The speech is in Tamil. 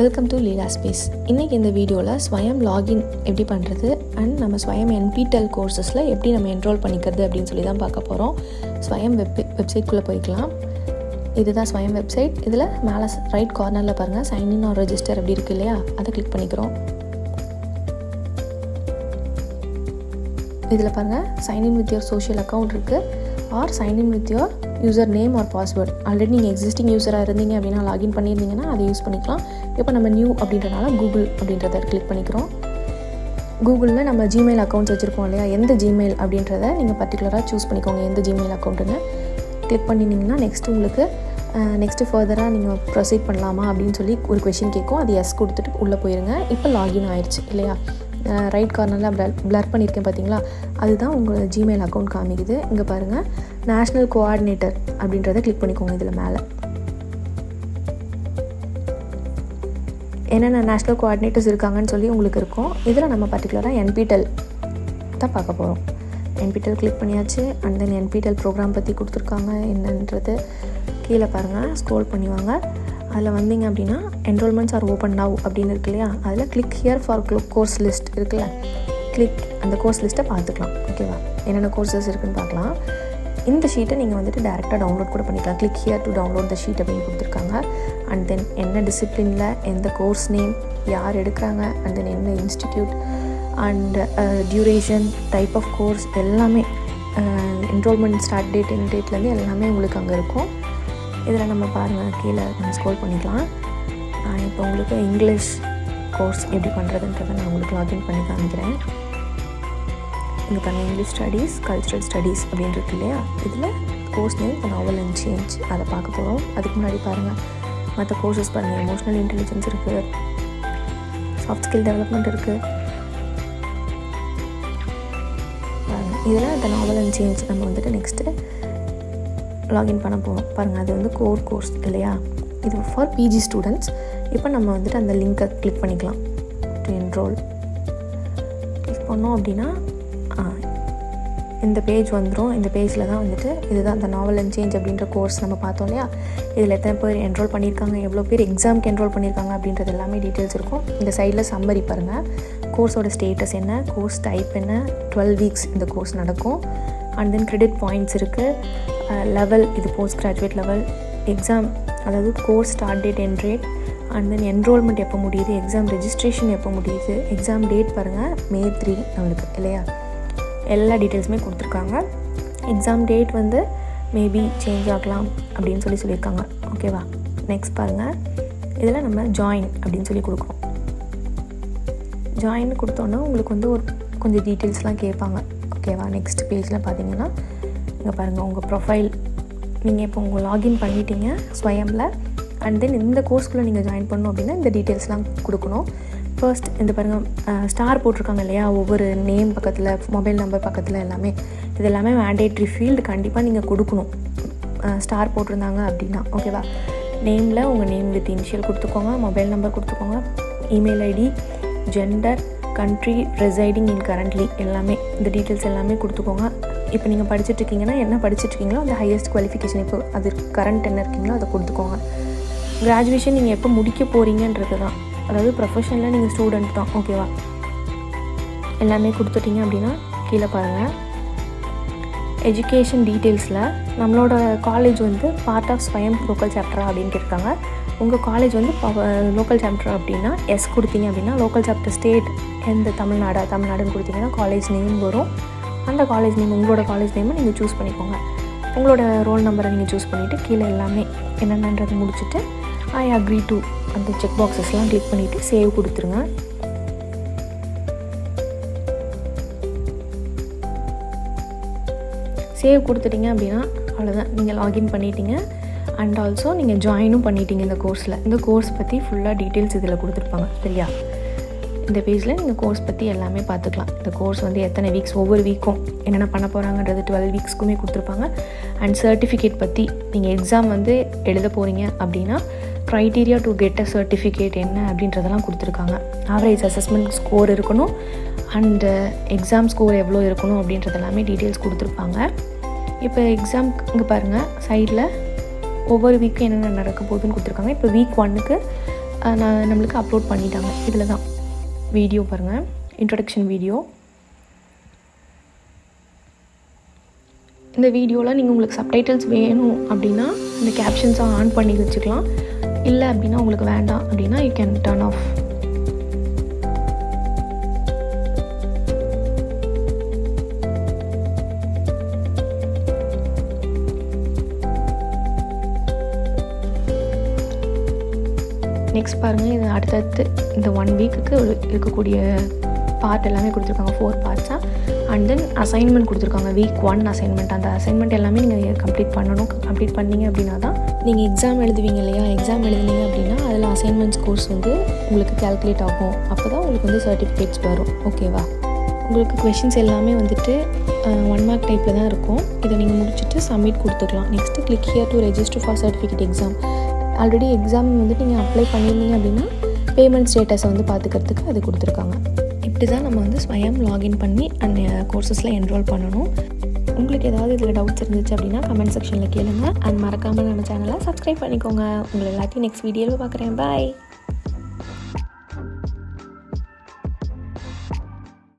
Welcome to Leela space. இன்றைக்கி இந்த வீடியோவில் ஸ்வயம் லாகின் எப்படி பண்ணுறது அண்ட் நம்ம ஸ்வயம் NPTEL கோர்சஸில் எப்படி நம்ம என்ரோல் பண்ணிக்கிறது அப்படின்னு சொல்லி தான் பார்க்க போகிறோம். ஸ்வயம் வெப்சைட்குள்ளே போய்க்கலாம். இதுதான் ஸ்வயம் வெப்சைட். இதில் மேலே ரைட் கார்னரில் பாருங்கள் சைன்இன் ஆர் ரெஜிஸ்டர் அப்படி இருக்குது இல்லையா, அதை கிளிக் பண்ணிக்கிறோம். இதில் பாருங்கள் sign in with your social account இருக்குது or sign in with your user name or password. Already நீங்கள் எக்ஸிஸ்டிங் யூஸராக இருந்தீங்க அப்படின்னா லாகின் பண்ணியிருந்தீங்கன்னா அதை யூஸ் பண்ணிக்கலாம். இப்போ நம்ம நியூ அப்படின்றனால கூகுள் அப்படின்றத கிளிக் பண்ணிக்கிறோம். கூகுளில் நம்ம ஜிமெயில் அக்கௌண்ட்ஸ் வச்சுருக்கோம் இல்லையா, எந்த ஜிமெயில் அப்படின்றத நீங்கள் பர்டிகுலராக சூஸ் பண்ணிக்கோங்க, எந்த ஜிமெயில் அக்கௌண்ட்டுன்னு. கிளிக் பண்ணினீங்கன்னா நெக்ஸ்ட்டு ஃபர்தராக நீங்கள் ப்ரொசீட் பண்ணலாமா அப்படின்னு சொல்லி ஒரு கொஷின் கேட்கும். அது எஸ் கொடுத்துட்டு உள்ளே போயிருங்க. இப்போ லாகின் ஆயிடுச்சு இல்லையா. ரைட் கார்னரில் பிளர் பண்ணியிருக்கேன் பார்த்தீங்களா, அதுதான் உங்கள் ஜிமெயில் அக்கௌண்ட் காமிக்குது. இங்கே பாருங்கள் நேஷ்னல் கோஆர்டினேட்டர் அப்படின்றத கிளிக் பண்ணிக்கோங்க. இதில் மேலே என்னென்ன நேஷ்னல் கோஆர்டினேட்டர்ஸ் இருக்காங்கன்னு சொல்லி உங்களுக்கு இருக்கும். இதில் நம்ம பர்டிகுலராக NPTEL தான் பார்க்க போகிறோம். NPTEL கிளிக் பண்ணியாச்சு. அண்ட் தென் NPTEL ப்ரோக்ராம் பற்றி கொடுத்துருக்காங்க என்னன்றது கீழே பாருங்கள், ஸ்க்ரோல் பண்ணிவாங்க. அதில் வந்தீங்க அப்படின்னா என்ரோல்மெண்ட்ஸ் ஆர் ஓப்பன் நவ் அப்படின்னு இருக்கு இல்லையா, அதில் click here for course list இருக்குல்ல, கிளிக் அந்த கோர்ஸ் லிஸ்ட்டை பார்த்துக்கலாம். ஓகேவா, என்னென்ன கோர்சஸ் இருக்குதுன்னு பார்க்கலாம். இந்த ஷீட்டை நீங்கள் வந்துட்டு டேரெக்டாக டவுன்லோட் கூட பண்ணிக்கலாம். Click here to download the sheet அப்படின்னு கொடுத்துருக்காங்க. அண்ட் தென் என்ன டிசிப்ளினில் எந்த கோர்ஸ் நேம், யார் எடுக்கிறாங்க, அண்ட் தென் என்ன institute and duration, type of course எல்லாமே, என்ரோல்மெண்ட் ஸ்டார்ட் டேட் என் டேட்லேருந்து எல்லாமே உங்களுக்கு அங்கே இருக்கும். இதில் நம்ம பாருங்கள் கீழே நம்ம ஸ்க்ரோல் பண்ணிக்கலாம். இப்போ உங்களுக்கு இங்கிலீஷ் கோர்ஸ் எப்படி பண்ணுறதுன்றதை நான் உங்களுக்கு லாகின் பண்ணி காமிக்கிறேன். இங்கே பாருங்கள் இங்கிலீஷ் ஸ்டடீஸ், கல்ச்சுரல் ஸ்டடீஸ் அப்படின்னு இருக்கு இல்லையா, இதில் course name novel and change அதை பார்க்க போகிறோம். அதுக்கு முன்னாடி பாருங்கள் மற்ற கோர்சஸ் பாருங்கள். எமோஷ்னல் இன்டெலிஜென்ஸ் இருக்குது, சாஃப்ட் ஸ்கில் டெவலப்மெண்ட் இருக்குது. பாருங்கள் இதில் இந்த நாவல் அண்ட் சேஞ்ச் நம்ம வந்துட்டு நெக்ஸ்ட்டு லாகின் பண்ண போகிறோம். பாருங்கள் அது வந்து கோர்ஸ் இல்லையா, இது ஃபார் PG ஸ்டூடெண்ட்ஸ். இப்போ நம்ம வந்துட்டு அந்த லிங்க்கை கிளிக் பண்ணிக்கலாம். டு என்ரோல் கிளிக் பண்ணோம் அப்படின்னா இந்த பேஜ் வந்துடும். இந்த பேஜில் தான் வந்துட்டு இதுதான் இந்த நாவல் அண்ட் சேஞ்ச் அப்படின்ற கோர்ஸ் நம்ம பார்த்தோம் இல்லையா. இதில் எத்தனை பேர் என்ரோல் பண்ணியிருக்காங்க, எவ்வளோ பேர் எக்ஸாமுக்கு என்ரோல் பண்ணியிருக்காங்க அப்படின்றது எல்லாமே டீட்டெயில்ஸ் இருக்கும். இந்த சைடில் சம்மரி பாருங்கள், கோர்ஸோட ஸ்டேட்டஸ் என்ன, கோர்ஸ் டைப் என்ன, 12 வீக்ஸ் இந்த கோர்ஸ் நடக்கும். அண்ட் தென் கிரெடிட் பாயிண்ட்ஸ் இருக்குது, லெவல் இது போஸ்ட் கிராஜுவேட் லெவல், எக்ஸாம் அதாவது course start date end date, and then enrolment எப்போ முடியுது, எக்ஸாம் ரெஜிஸ்ட்ரேஷன் எப்போ முடியுது, எக்ஸாம் டேட் பாருங்கள் May 3 நம்மளுக்கு இல்லையா, எல்லா டீட்டெயில்ஸுமே கொடுத்துருக்காங்க. எக்ஸாம் டேட் வந்து மேபி சேஞ்ச் ஆகலாம் அப்படின்னு சொல்லியிருக்காங்க. ஓகேவா, நெக்ஸ்ட் பாருங்கள் இதில் நம்ம ஜாயின் அப்படின்னு சொல்லி கொடுக்குறோம். ஜாயின் கொடுத்தோன்னா உங்களுக்கு வந்து ஒரு கொஞ்சம் டீட்டெயில்ஸ்லாம் கேட்பாங்க. ஓகேவா, நெக்ஸ்ட் பேஜில் பார்த்தீங்கன்னா இங்கே பாருங்கள் உங்கள் ப்ரொஃபைல், நீங்கள் இப்போ உங்கள் லாகின் பண்ணிட்டீங்க ஸ்வயமில். அண்ட் தென் இந்த கோர்ஸ்குள்ளே நீங்கள் ஜாயின் பண்ணணும் அப்படின்னா இந்த டீட்டெயில்ஸ்லாம் கொடுக்கணும். ஃபர்ஸ்ட் இந்த பாருங்கள் ஸ்டார் போட்டிருக்காங்க இல்லையா, ஒவ்வொரு நேம் பக்கத்தில், மொபைல் நம்பர் பக்கத்தில் எல்லாமே, இது எல்லாமே மேண்டேட்ரி ஃபீல்டு கண்டிப்பாக நீங்கள் கொடுக்கணும் ஸ்டார் போட்டிருந்தாங்க அப்படின்னா. ஓகேவா, நேமில் உங்கள் நேம் வித் இனிஷியல் கொடுத்துக்கோங்க, மொபைல் நம்பர் கொடுத்துக்கோங்க, email ID, gender, country, residing in currently எல்லாமே இந்த டீட்டெயில்ஸ் எல்லாமே கொடுத்துக்கோங்க. இப்போ நீங்கள் படிச்சுட்ருக்கீங்கன்னா என்ன படிச்சுட்ருக்கீங்களோ அந்த ஹையஸ்ட் குவாலிஃபிகேஷன் இப்போ அது கரண்ட் என்ன இருக்கீங்களோ அதை கொடுத்துக்கோங்க. கிராஜுவேஷன் நீங்கள் எப்போ முடிக்க போகிறீங்கன்றது தான், அதாவது ப்ரொஃபஷனில் நீங்கள் ஸ்டூடெண்ட் தான். ஓகேவா, எல்லாமே கொடுத்துட்டீங்க அப்படின்னா கீழே பாருங்கள் எஜுகேஷன் டீட்டெயில்ஸில் நம்மளோட காலேஜ் வந்து பார்ட் ஆஃப் ஸ்வயம் லோக்கல் சாப்டரா அப்படின்னு கேட்டிருக்காங்க. உங்கள் காலேஜ் வந்து லோக்கல் சாப்டர் அப்படின்னா எஸ் கொடுத்தீங்க அப்படின்னா லோக்கல் சாப்டர் ஸ்டேட் எந்த தமிழ்நாடுன்னு கொடுத்தீங்கன்னா காலேஜ் நேம் வரும். அந்த காலேஜ் நேம் உங்களோட காலேஜ் நேமை நீங்கள் சூஸ் பண்ணிக்கோங்க. உங்களோட ரோல் நம்பரை நீங்கள் சூஸ் பண்ணிவிட்டு கீழே எல்லாமே என்னென்னன்றது முடிச்சுட்டு ஐ அக்ரி டு அந்த செக் பாக்ஸஸ்லாம் கிளிக் பண்ணிவிட்டு சேவ் கொடுத்துருங்க. சேவ் கொடுத்துட்டிங்க அப்படின்னா அவ்வளோதான், நீங்கள் லாகின் பண்ணிட்டீங்க. அண்ட் ஆல்சோ நீங்கள் ஜாயினும் பண்ணிட்டீங்க இந்த கோர்ஸில். இந்த கோர்ஸ் பற்றி ஃபுல்லாக டீட்டெயில்ஸ் இதில் கொடுத்துருப்பாங்க சரியா. இந்த பேஜில் நீங்கள் கோர்ஸ் பற்றி எல்லாமே பார்த்துக்கலாம். இந்த கோர்ஸ் வந்து எத்தனை வீக்ஸ், ஒவ்வொரு வீக்கும் என்னென்ன பண்ண போகிறாங்கன்றது 12 வீக்ஸ்க்குமே கொடுத்துருப்பாங்க. அண்ட் சர்டிஃபிகேட் பற்றி நீங்கள் எக்ஸாம் வந்து எழுத போகிறீங்க அப்படின்னா criteria to get a certificate என்ன அப்படின்றதெல்லாம் கொடுத்துருக்காங்க. ஆவரேஜ் அசஸ்மெண்ட் ஸ்கோர் இருக்கணும், அண்டு எக்ஸாம் ஸ்கோர் எவ்வளோ இருக்கணும் அப்படின்றது எல்லாமே டீட்டெயில்ஸ் கொடுத்துருப்பாங்க. இப்போ எக்ஸாம் இங்கே பாருங்கள் சைடில் ஒவ்வொரு வீக்கும் என்னென்ன நடக்க போகுதுன்னு கொடுத்துருக்காங்க. இப்போ வீக் 1க்கு நம்மளுக்கு அப்லோட் பண்ணிட்டாங்க. இதில் தான் வீடியோ பாருங்கள், இன்ட்ரடக்ஷன் வீடியோ. இந்த வீடியோவில் நீங்கள் உங்களுக்கு சப்டைட்டில்ஸ் வேணும் அப்படின்னா இந்த கேப்ஷன்ஸை ஆன் பண்ணி வச்சுக்கலாம். இல்லை அப்படின்னா உங்களுக்கு வேண்டாம் அப்படின்னா you can turn of. Next பாருங்கள், இது அடுத்தடுத்து இந்த 1 வீக்குக்கு இருக்கக்கூடிய பார்ட் எல்லாமே கொடுத்துருக்காங்க, 4 பார்ட்ஸாக. அண்ட் தென் அசைன்மெண்ட் கொடுத்துருக்காங்க, வீக் 1 அசைன்மெண்ட். அந்த அசைன்மெண்ட் எல்லாமே நீங்கள் கம்ப்ளீட் பண்ணணும். கம்ப்ளீட் பண்ணிங்க அப்படின்னா தான் நீங்கள் எக்ஸாம் எழுதுவீங்க இல்லையா, எக்ஸாம் எழுதுனீங்க அப்படின்னா அதில் அசைன்மெண்ட் ஸ்கோர்ஸ் வந்து உங்களுக்கு கேல்குலேட் ஆகும். அப்போ தான் உங்களுக்கு வந்து சர்டிஃபிகேட்ஸ் வரும். ஓகேவா? உங்களுக்கு கொஷின்ஸ் எல்லாமே வந்துட்டு 1 மார்க் டைப்பில் தான் இருக்கும். இதை நீங்கள் முடிச்சுட்டு சப்மிட் கொடுத்துக்கலாம். Next click here to register for certificate exam. Already exam வந்துட்டு நீங்கள் அப்ளை பண்ணியிருந்தீங்க அப்படின்னா பேமெண்ட் ஸ்டேட்டஸை வந்து பார்த்துக்கிறதுக்கு அது கொடுத்துருக்காங்க. இப்படி தான் நம்ம வந்து ஸ்வயம் லாகின் பண்ணி அந்த கோர்சஸில் என்ரோல் பண்ணணும். உங்களுக்கு ஏதாவது இதில் டவுட்ஸ் இருந்துச்சு அப்படின்னா கமெண்ட் செக்ஷனில் கேளுங்க. அண்ட் மறக்காமல் நம்ம சேனலை சப்ஸ்கிரைப் பண்ணிக்கோங்க. உங்களை எல்லாத்தையும் நெக்ஸ்ட் வீடியோவில் பார்க்குறேன். பாய்.